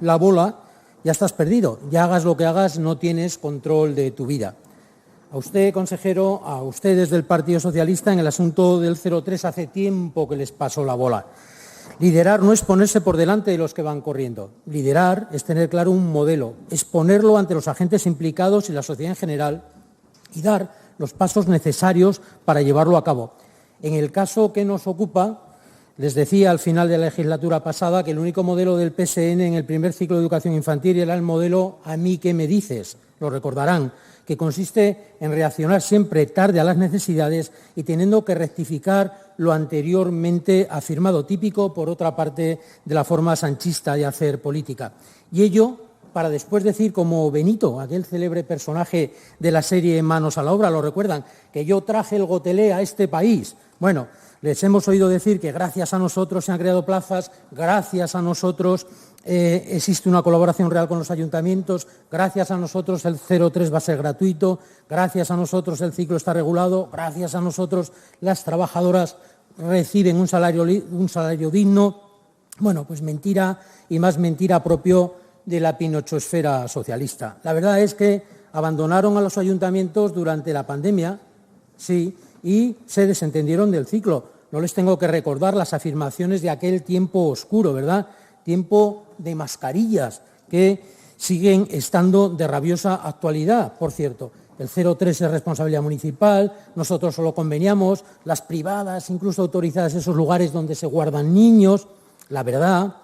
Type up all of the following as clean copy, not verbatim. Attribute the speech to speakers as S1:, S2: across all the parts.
S1: la bola, ya estás perdido. Ya hagas lo que hagas, no tienes control de tu vida. A usted, consejero, a ustedes del Partido Socialista, en el asunto del 03 hace tiempo que les pasó la bola. Liderar no es ponerse por delante de los que van corriendo. Liderar es tener claro un modelo, es ponerlo ante los agentes implicados y la sociedad en general y dar los pasos necesarios para llevarlo a cabo. En el caso que nos ocupa, les decía al final de la legislatura pasada que el único modelo del PSN en el primer ciclo de educación infantil era el modelo «a mí qué me dices», lo recordarán, que consiste en reaccionar siempre tarde a las necesidades y teniendo que rectificar lo anteriormente afirmado, típico, por otra parte, de la forma sanchista de hacer política. Y ello para después decir, como Benito, aquel célebre personaje de la serie Manos a la obra, lo recuerdan, que yo traje el gotelé a este país. Bueno, les hemos oído decir que gracias a nosotros se han creado plazas, gracias a nosotros existe una colaboración real con los ayuntamientos, gracias a nosotros el 03 va a ser gratuito, gracias a nosotros el ciclo está regulado, gracias a nosotros las trabajadoras reciben un salario digno. Bueno, pues mentira y más mentira propio de la pinochosfera socialista. La verdad es que abandonaron a los ayuntamientos durante la pandemia, sí, y se desentendieron del ciclo. No les tengo que recordar las afirmaciones de aquel tiempo oscuro, ¿verdad? Tiempo de mascarillas que siguen estando de rabiosa actualidad, por cierto. El 03 es responsabilidad municipal, nosotros solo conveniamos, las privadas, incluso autorizadas esos lugares donde se guardan niños. La verdad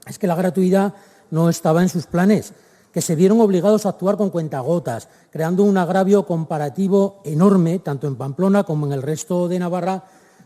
S1: es que la gratuidad no estaba en sus planes, que se vieron obligados a actuar con cuentagotas, creando un agravio comparativo enorme, tanto en Pamplona como en el resto de Navarra,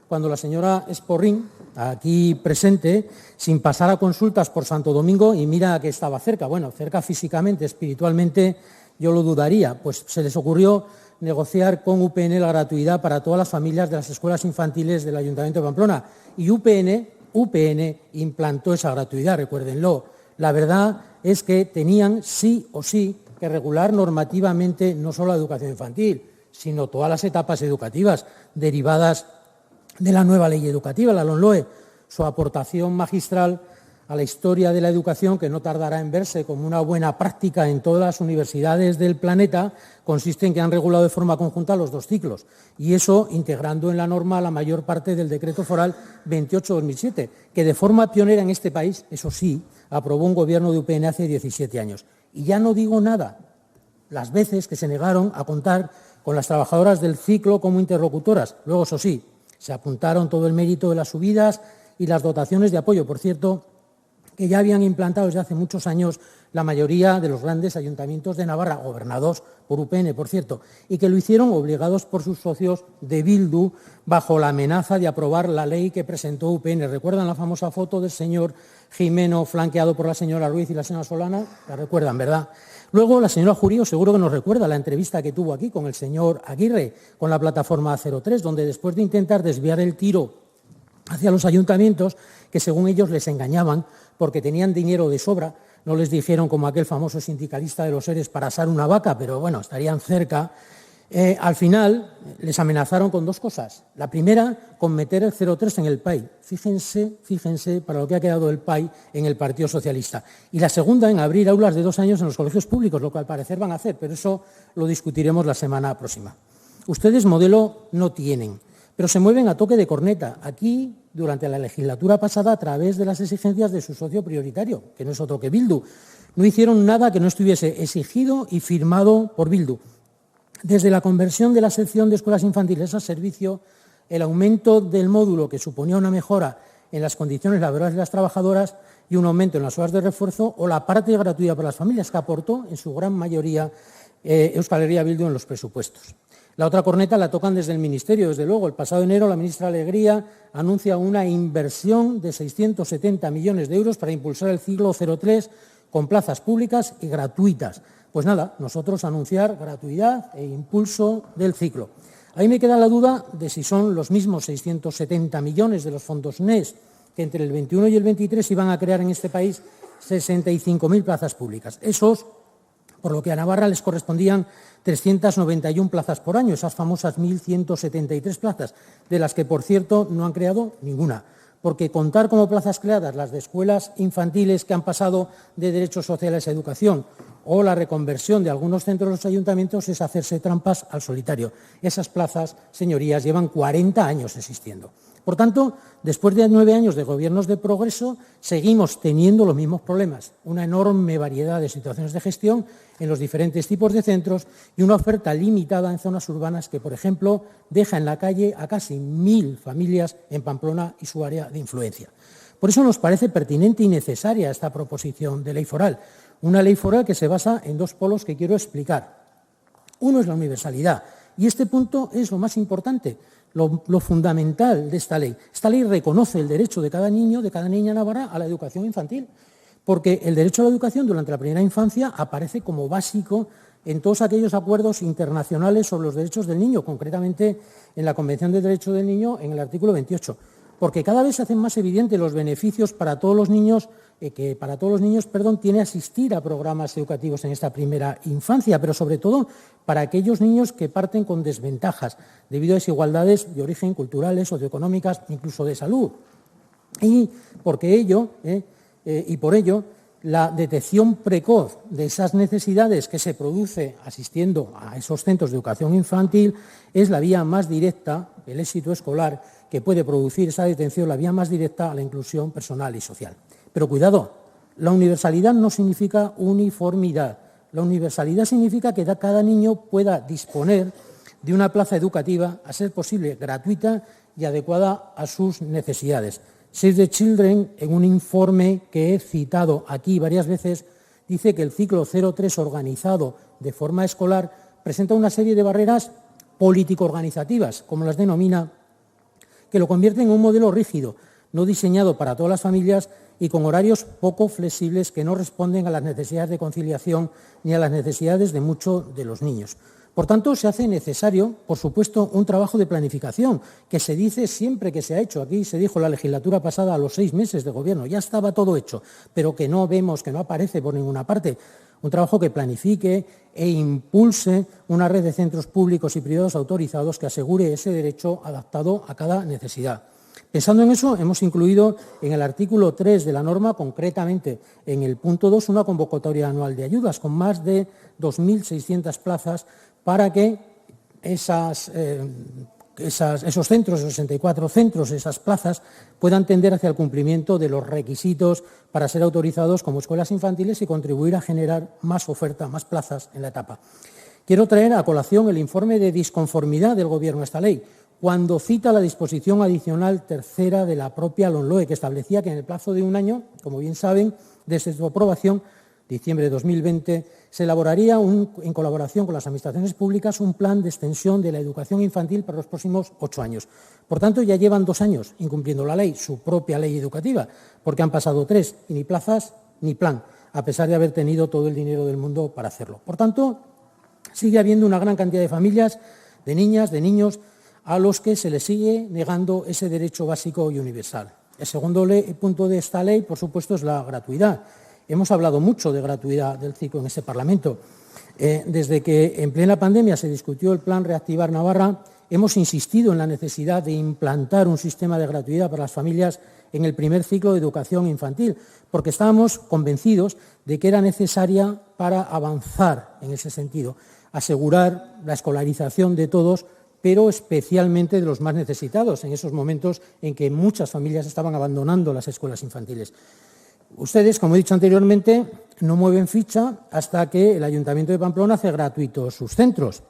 S1: cuando la señora Esporrín, aquí presente, sin pasar a consultas por Santo Domingo, y mira que estaba cerca, bueno, cerca físicamente, espiritualmente, yo lo dudaría, pues se les ocurrió negociar con UPN la gratuidad para todas las familias de las escuelas infantiles del Ayuntamiento de Pamplona. Y UPN implantó esa gratuidad, recuérdenlo. La verdad es que tenían sí o sí que regular normativamente no solo la educación infantil, sino todas las etapas educativas derivadas de la nueva ley educativa, la LOMLOE. Su aportación magistral a la historia de la educación, que no tardará en verse como una buena práctica en todas las universidades del planeta, consiste en que han regulado de forma conjunta los dos ciclos, y eso integrando en la norma la mayor parte del Decreto Foral 28/2007, que de forma pionera en este país, eso sí, aprobó un gobierno de UPN hace 17 años. Y ya no digo nada, las veces que se negaron a contar con las trabajadoras del ciclo como interlocutoras. Luego, eso sí, se apuntaron todo el mérito de las subidas y las dotaciones de apoyo, por cierto, que ya habían implantado desde hace muchos años la mayoría de los grandes ayuntamientos de Navarra, gobernados por UPN, por cierto, y que lo hicieron obligados por sus socios de Bildu bajo la amenaza de aprobar la ley que presentó UPN. ¿Recuerdan la famosa foto del señor Jimeno flanqueado por la señora Ruiz y la señora Solana? La recuerdan, ¿verdad? Luego, la señora Jurío seguro que nos recuerda la entrevista que tuvo aquí con el señor Aguirre, con la plataforma 03, donde después de intentar desviar el tiro hacia los ayuntamientos, que según ellos les engañaban porque tenían dinero de sobra, no les dijeron como aquel famoso sindicalista de los ERES para asar una vaca, pero bueno, estarían cerca. Al final les amenazaron con dos cosas. La primera, con meter el 03 en el PAI. Fíjense para lo que ha quedado el PAI en el Partido Socialista. Y la segunda, en abrir aulas de 2 años en los colegios públicos, lo que al parecer van a hacer, pero eso lo discutiremos la semana próxima. Ustedes modelo no tienen, pero se mueven a toque de corneta. Aquí, durante la legislatura pasada, a través de las exigencias de su socio prioritario, que no es otro que Bildu. No hicieron nada que no estuviese exigido y firmado por Bildu. Desde la conversión de la sección de escuelas infantiles a servicio, el aumento del módulo, que suponía una mejora en las condiciones laborales de las trabajadoras y un aumento en las horas de refuerzo, o la parte gratuita para las familias, que aportó en su gran mayoría Euskal Herria Bildu en los presupuestos. La otra corneta la tocan desde el Ministerio, desde luego. El pasado enero la ministra Alegría anuncia una inversión de 670 millones de euros para impulsar el ciclo 03 con plazas públicas y gratuitas. Pues nada, nosotros anunciar gratuidad e impulso del ciclo. Ahí me queda la duda de si son los mismos 670 millones de los fondos NES que entre el 21 y el 23 iban a crear en este país 65.000 plazas públicas. Esos, por lo que a Navarra les correspondían 391 plazas por año, esas famosas 1.173 plazas, de las que, por cierto, no han creado ninguna. porque contar como plazas creadas las de escuelas infantiles que han pasado de derechos sociales a educación o la reconversión de algunos centros de los ayuntamientos es hacerse trampas al solitario. Esas plazas, señorías, llevan 40 años existiendo. Por tanto, después de 9 años de gobiernos de progreso, seguimos teniendo los mismos problemas, una enorme variedad de situaciones de gestión en los diferentes tipos de centros y una oferta limitada en zonas urbanas que, por ejemplo, deja en la calle a casi 1.000 familias en Pamplona y su área de influencia. Por eso nos parece pertinente y necesaria esta proposición de ley foral, una ley foral que se basa en 2 polos que quiero explicar. Uno es la universalidad, y este punto es lo más importante, lo fundamental de esta ley. Esta ley reconoce el derecho de cada niño, de cada niña navarra a la educación infantil, porque el derecho a la educación durante la primera infancia aparece como básico en todos aquellos acuerdos internacionales sobre los derechos del niño, concretamente en la Convención de Derechos del Niño en el artículo 28, porque cada vez se hacen más evidentes los beneficios para todos los niños tiene asistir a programas educativos en esta primera infancia, pero sobre todo para aquellos niños que parten con desventajas debido a desigualdades de origen culturales, socioeconómicas, incluso de salud. Y por ello, la detección precoz de esas necesidades que se produce asistiendo a esos centros de educación infantil es la vía más directa, el éxito escolar que puede producir esa detención, la vía más directa a la inclusión personal y social. Pero cuidado, la universalidad no significa uniformidad. La universalidad significa que cada niño pueda disponer de una plaza educativa, a ser posible gratuita y adecuada a sus necesidades. Save the Children, en un informe que he citado aquí varias veces, dice que el ciclo 03 organizado de forma escolar presenta una serie de barreras político-organizativas, como las denomina, que lo convierten en un modelo rígido, no diseñado para todas las familias y con horarios poco flexibles que no responden a las necesidades de conciliación ni a las necesidades de muchos de los niños. Por tanto, se hace necesario, por supuesto, un trabajo de planificación, que se dice siempre que se ha hecho. Aquí se dijo la legislatura pasada a los 6 meses de gobierno, ya estaba todo hecho, pero que no vemos, que no aparece por ninguna parte. Un trabajo que planifique e impulse una red de centros públicos y privados autorizados que asegure ese derecho adaptado a cada necesidad. Pensando en eso, hemos incluido en el artículo 3 de la norma, concretamente en el punto 2, una convocatoria anual de ayudas con más de 2.600 plazas para que esos centros, 64 centros, esas plazas, puedan tender hacia el cumplimiento de los requisitos para ser autorizados como escuelas infantiles y contribuir a generar más oferta, más plazas en la etapa. Quiero traer a colación el informe de disconformidad del Gobierno a esta ley, cuando cita la disposición adicional tercera de la propia LOMLOE, que establecía que en el plazo de 1 año, como bien saben, desde su aprobación, diciembre de 2020, se elaboraría en colaboración con las administraciones públicas un plan de extensión de la educación infantil para los próximos 8 años. Por tanto, ya llevan 2 años incumpliendo la ley, su propia ley educativa, porque han pasado 3 y ni plazas ni plan, a pesar de haber tenido todo el dinero del mundo para hacerlo. Por tanto, sigue habiendo una gran cantidad de familias, de niñas, de niños, a los que se les sigue negando ese derecho básico y universal. El segundo punto de esta ley, por supuesto, es la gratuidad. Hemos hablado mucho de gratuidad del ciclo en este Parlamento. Desde que en plena pandemia se discutió el plan Reactivar Navarra, hemos insistido en la necesidad de implantar un sistema de gratuidad para las familias en el primer ciclo de educación infantil, porque estábamos convencidos de que era necesaria para avanzar en ese sentido, asegurar la escolarización de todos, pero especialmente de los más necesitados, en esos momentos en que muchas familias estaban abandonando las escuelas infantiles. Ustedes, como he dicho anteriormente, no mueven ficha hasta que el Ayuntamiento de Pamplona hace gratuitos sus centros.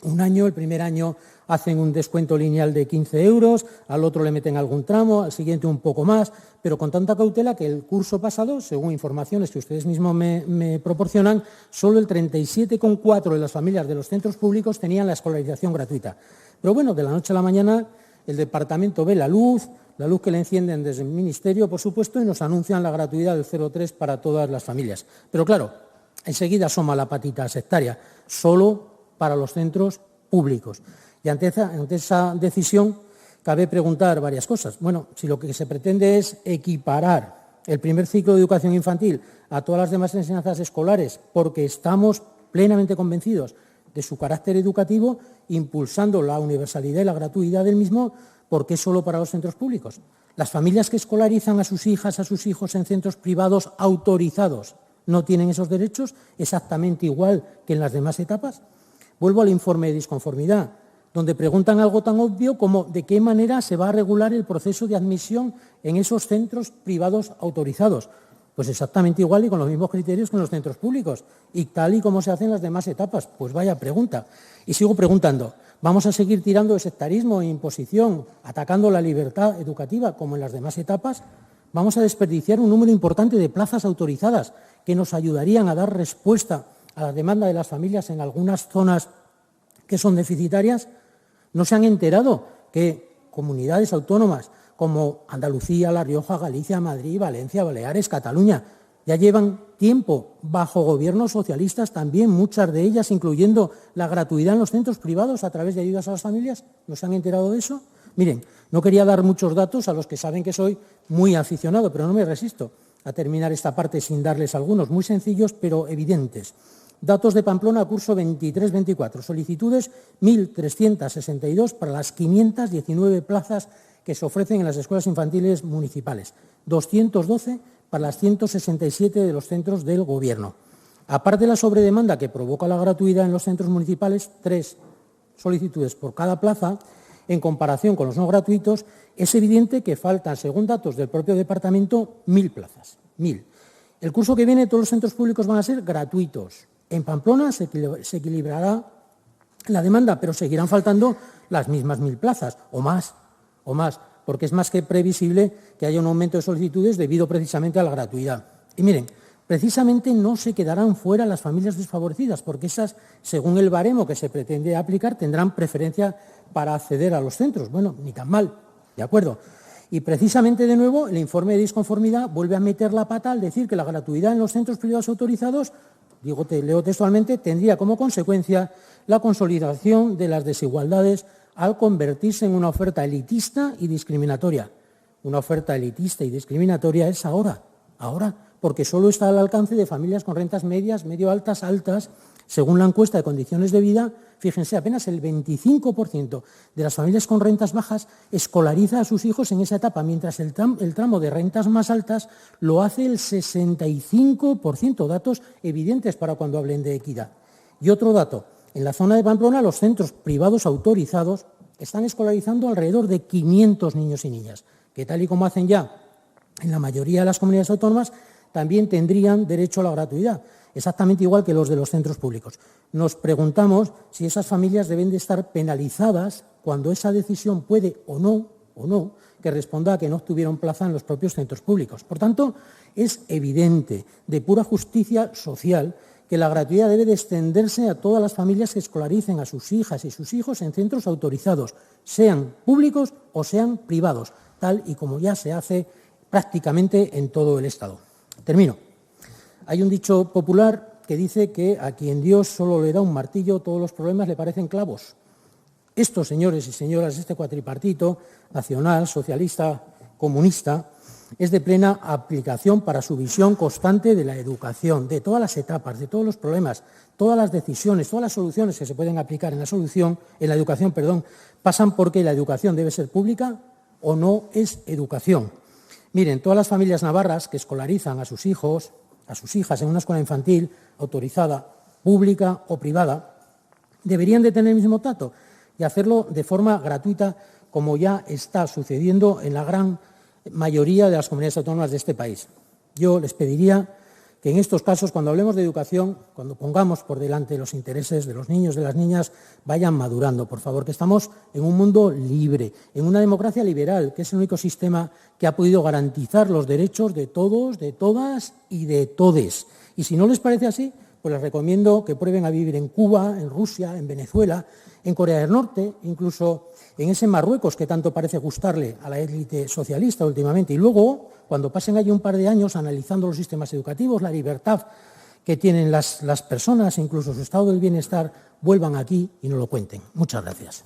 S1: Un año, el primer año, hacen un descuento lineal de 15 euros, al otro le meten algún tramo, al siguiente un poco más, pero con tanta cautela que el curso pasado, según informaciones que ustedes mismos me proporcionan, solo el 37,4% de las familias de los centros públicos tenían la escolarización gratuita. Pero bueno, de la noche a la mañana el departamento ve la luz que le encienden desde el Ministerio, por supuesto, y nos anuncian la gratuidad del 0,3 para todas las familias. Pero claro, enseguida asoma la patita sectaria, solo para los centros públicos. Y ante esa decisión cabe preguntar varias cosas. Bueno, si lo que se pretende es equiparar el primer ciclo de educación infantil a todas las demás enseñanzas escolares, porque estamos plenamente convencidos de su carácter educativo, impulsando la universalidad y la gratuidad del mismo, ¿por qué solo para los centros públicos? Las familias que escolarizan a sus hijas, a sus hijos en centros privados autorizados no tienen esos derechos exactamente igual que en las demás etapas. Vuelvo al informe de disconformidad, donde preguntan algo tan obvio como de qué manera se va a regular el proceso de admisión en esos centros privados autorizados. Pues exactamente igual y con los mismos criterios que en los centros públicos, y tal y como se hace en las demás etapas. Pues vaya pregunta. Y sigo preguntando, ¿vamos a seguir tirando de sectarismo e imposición, atacando la libertad educativa como en las demás etapas? ¿Vamos a desperdiciar un número importante de plazas autorizadas que nos ayudarían a dar respuesta a la demanda de las familias en algunas zonas que son deficitarias? ¿No se han enterado que comunidades autónomas como Andalucía, La Rioja, Galicia, Madrid, Valencia, Baleares, Cataluña ya llevan tiempo bajo gobiernos socialistas también, muchas de ellas incluyendo la gratuidad en los centros privados a través de ayudas a las familias? ¿No se han enterado de eso? Miren, no quería dar muchos datos a los que saben que soy muy aficionado, pero no me resisto a terminar esta parte sin darles algunos, muy sencillos pero evidentes. Datos de Pamplona, curso 23-24, solicitudes 1.362 para las 519 plazas que se ofrecen en las escuelas infantiles municipales, 212 para las 167 de los centros del Gobierno. Aparte de la sobredemanda que provoca la gratuidad en los centros municipales, 3 solicitudes por cada plaza, en comparación con los no gratuitos, es evidente que faltan, según datos del propio departamento, 1.000 plazas. 1.000. El curso que viene todos los centros públicos van a ser gratuitos. En Pamplona se equilibrará la demanda, pero seguirán faltando las mismas 1.000 plazas, o más, porque es más que previsible que haya un aumento de solicitudes debido precisamente a la gratuidad. Y miren, precisamente no se quedarán fuera las familias desfavorecidas, porque esas, según el baremo que se pretende aplicar, tendrán preferencia para acceder a los centros. Bueno, ni tan mal, ¿de acuerdo? Y precisamente, de nuevo, el informe de disconformidad vuelve a meter la pata al decir que la gratuidad en los centros privados autorizados, leo textualmente, tendría como consecuencia la consolidación de las desigualdades al convertirse en una oferta elitista y discriminatoria. Una oferta elitista y discriminatoria es ahora, porque solo está al alcance de familias con rentas medias, medio altas, altas. Según la encuesta de condiciones de vida, fíjense, apenas el 25% de las familias con rentas bajas escolariza a sus hijos en esa etapa, mientras el tramo de rentas más altas lo hace el 65%, datos evidentes para cuando hablen de equidad. Y otro dato, en la zona de Pamplona los centros privados autorizados están escolarizando alrededor de 500 niños y niñas, que tal y como hacen ya en la mayoría de las comunidades autónomas, también tendrían derecho a la gratuidad, exactamente igual que los de los centros públicos. Nos preguntamos si esas familias deben de estar penalizadas cuando esa decisión puede o no, que responda a que no obtuvieron plaza en los propios centros públicos. Por tanto, es evidente, de pura justicia social, que la gratuidad debe de extenderse a todas las familias que escolaricen a sus hijas y sus hijos en centros autorizados, sean públicos o sean privados, tal y como ya se hace prácticamente en todo el Estado. Termino. Hay un dicho popular que dice que a quien Dios solo le da un martillo, todos los problemas le parecen clavos. Estos señores y señoras, este cuatripartito, nacional, socialista, comunista, es de plena aplicación para su visión constante de la educación, de todas las etapas, de todos los problemas, todas las decisiones, todas las soluciones que se pueden aplicar en la educación, pasan porque la educación debe ser pública o no es educación. Miren, todas las familias navarras que escolarizan a sus hijos, a sus hijas en una escuela infantil autorizada, pública o privada, deberían de tener el mismo trato y hacerlo de forma gratuita, como ya está sucediendo en la gran mayoría de las comunidades autónomas de este país. Yo les pediría que en estos casos, cuando hablemos de educación, cuando pongamos por delante los intereses de los niños, de las niñas, vayan madurando, por favor, que estamos en un mundo libre, en una democracia liberal, que es el único sistema que ha podido garantizar los derechos de todos, de todas y de todes. Y si no les parece así, pues les recomiendo que prueben a vivir en Cuba, en Rusia, en Venezuela, en Corea del Norte, incluso en ese Marruecos que tanto parece gustarle a la élite socialista últimamente. Y luego, cuando pasen allí un par de años analizando los sistemas educativos, la libertad que tienen las personas, incluso su estado del bienestar, vuelvan aquí y nos lo cuenten. Muchas gracias.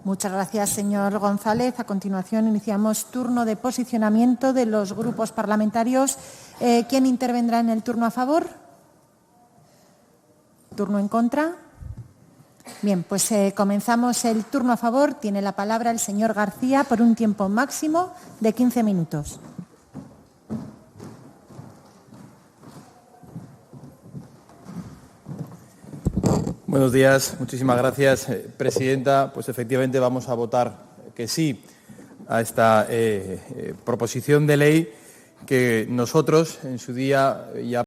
S2: Muchas gracias, señor González. A continuación, iniciamos turno de posicionamiento de los grupos parlamentarios. ¿Quién intervendrá en el turno a favor? ¿Turno en contra? Bien, pues comenzamos el turno a favor. Tiene la palabra el señor García por un tiempo máximo de 15 minutos.
S3: Buenos días, muchísimas gracias, presidenta. Pues efectivamente vamos a votar que sí a esta proposición de ley que nosotros en su día ya